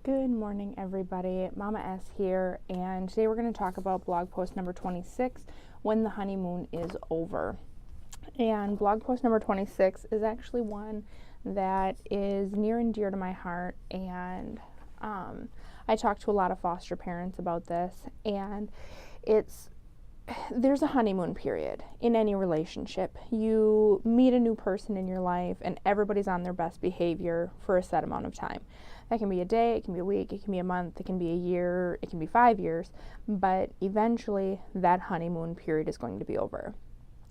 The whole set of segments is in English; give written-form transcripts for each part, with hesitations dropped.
Good morning, everybody. Mama S here, and today we're going to talk about blog post number 26, when the honeymoon is over. And blog post number 26 is actually one that is near and dear to my heart, and I talk to a lot of foster parents about this, and there's a honeymoon period in any relationship. You meet a new person in your life, and everybody's on their best behavior for a set amount of time. That can be a day, it can be a week, it can be a month, it can be a year, it can be 5 years, but eventually that honeymoon period is going to be over.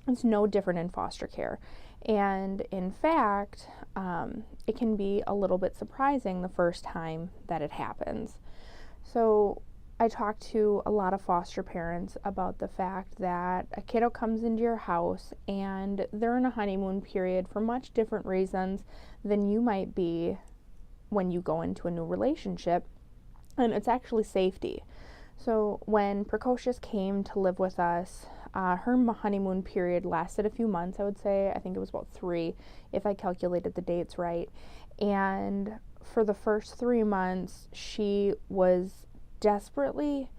It's no different in foster care. And in fact, it can be a little bit surprising the first time that it happens. So I talk to a lot of foster parents about the fact that a kiddo comes into your house and they're in a honeymoon period for much different reasons than you might be when you go into a new relationship, and it's actually safety. So when Precocious came to live with us, her honeymoon period lasted a few months. I would say, I think it was about 3, if I calculated the dates right. And for the first 3 months, she was desperately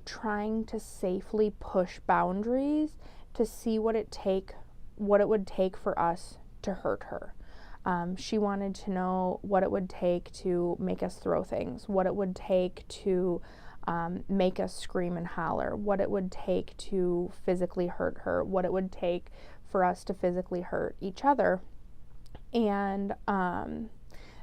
trying to safely push boundaries to see what it would take for us to hurt her. She wanted to know what it would take to make us throw things, what it would take to make us scream and holler, what it would take to physically hurt her, what it would take for us to physically hurt each other. And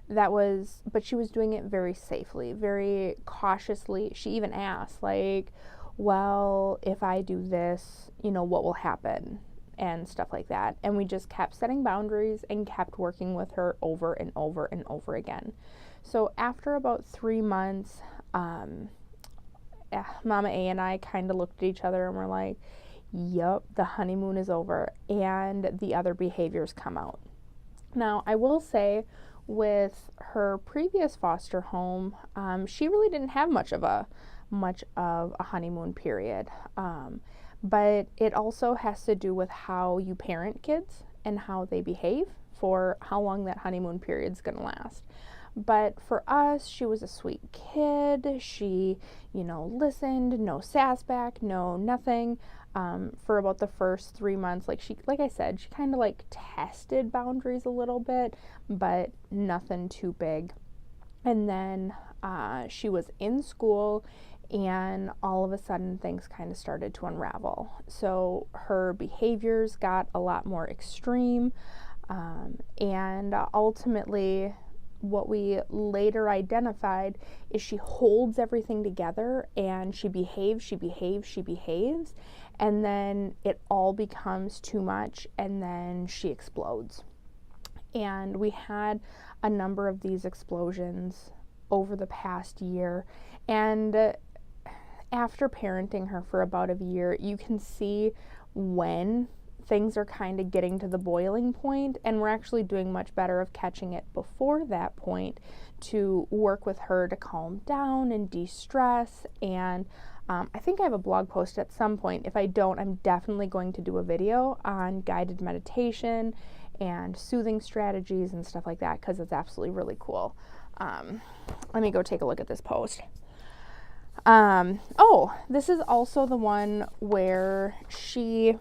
but she was doing it very safely, very cautiously. She even asked, like, well, if I do this, what will happen? And stuff like that. And we just kept setting boundaries and kept working with her over and over and over again. So after about 3 months, Mama A and I kind of looked at each other and we're like, yep, the honeymoon is over, and the other behaviors come out. Now, I will say, with her previous foster home, she really didn't have much of a honeymoon period. But it also has to do with how you parent kids and how they behave for how long that honeymoon period is going to last. But for us, she was a sweet kid. She, listened, no sass back, no nothing. For about the first 3 months, like I said, she kind of tested boundaries a little bit, but nothing too big. And then she was in school, and all of a sudden things kind of started to unravel. So her behaviors got a lot more extreme, and ultimately what we later identified is she holds everything together and she behaves, and then it all becomes too much, and then she explodes. And we had a number of these explosions over the past year, and after parenting her for about a year, you can see when things are kind of getting to the boiling point, and we're actually doing much better of catching it before that point to work with her to calm down and de-stress. And I think I have a blog post at some point. If I don't, I'm definitely going to do a video on guided meditation and soothing strategies and stuff like that, because it's absolutely really cool. Let me go take a look at this post. This is also the one where she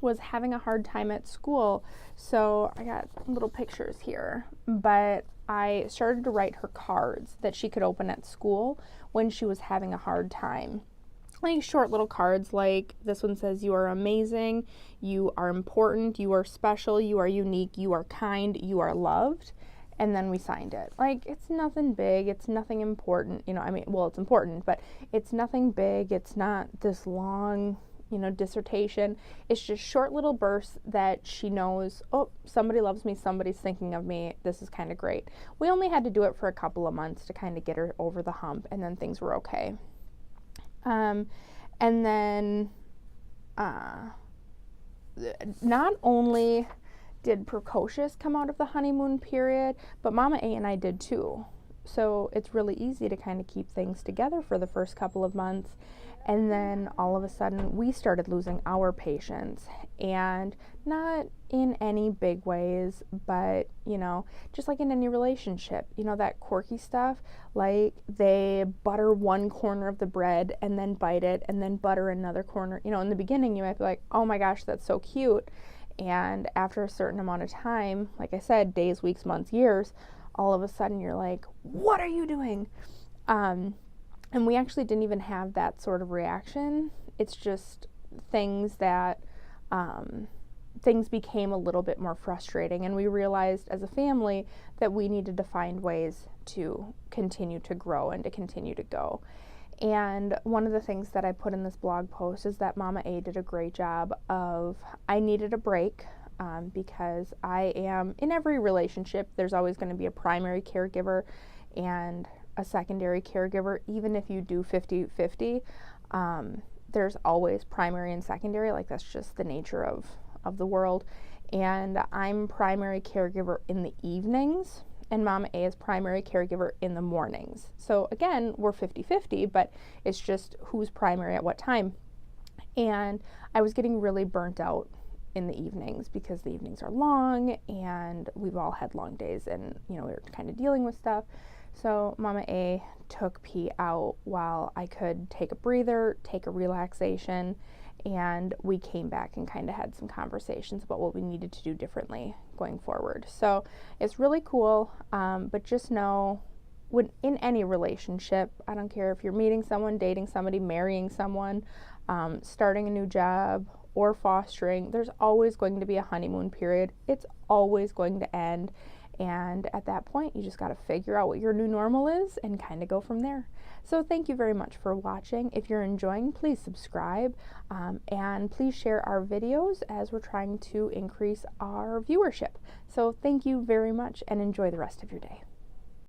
was having a hard time at school. So I got little pictures here, but I started to write her cards that she could open at school when she was having a hard time. Like short little cards, like this one says, "You are amazing, you are important, you are special, you are unique, you are kind, you are loved." And then we signed it. It's nothing big, it's nothing important, it's important, but it's nothing big, it's not this long, dissertation. It's just short little bursts that she knows, oh, somebody loves me, somebody's thinking of me, this is kind of great. We only had to do it for a couple of months to kind of get her over the hump, and then things were okay. And then not only did Precocious come out of the honeymoon period, but Mama A and I did too. So it's really easy to kind of keep things together for the first couple of months. And then all of a sudden we started losing our patience, and not in any big ways, but just like in any relationship, that quirky stuff, like they butter one corner of the bread and then bite it and then butter another corner. In the beginning you might be like, oh my gosh, that's so cute. And after a certain amount of time, like I said, days, weeks, months, years, all of a sudden you're like, what are you doing? And we actually didn't even have that sort of reaction. It's just things became a little bit more frustrating, and we realized as a family that we needed to find ways to continue to grow and to continue to go. And one of the things that I put in this blog post is that Mama A did a great job of, I needed a break, because I am, in every relationship, there's always going to be a primary caregiver and a secondary caregiver. Even if you do 50-50, there's always primary and secondary. Like, that's just the nature of the world. And I'm primary caregiver in the evenings, and Mama A is primary caregiver in the mornings. So again, we're 50-50, but it's just who's primary at what time. And I was getting really burnt out in the evenings because the evenings are long and we've all had long days, and we were kind of dealing with stuff. So Mama A took P out while I could take a breather, take a relaxation, and we came back and kind of had some conversations about what we needed to do differently going forward. So it's really cool, but just know, when in any relationship, I don't care if you're meeting someone, dating somebody, marrying someone, starting a new job, or fostering, there's always going to be a honeymoon period. It's always going to end. And at that point, you just got to figure out what your new normal is and kind of go from there. So thank you very much for watching. If you're enjoying, please subscribe, and please share our videos as we're trying to increase our viewership. So thank you very much, and enjoy the rest of your day.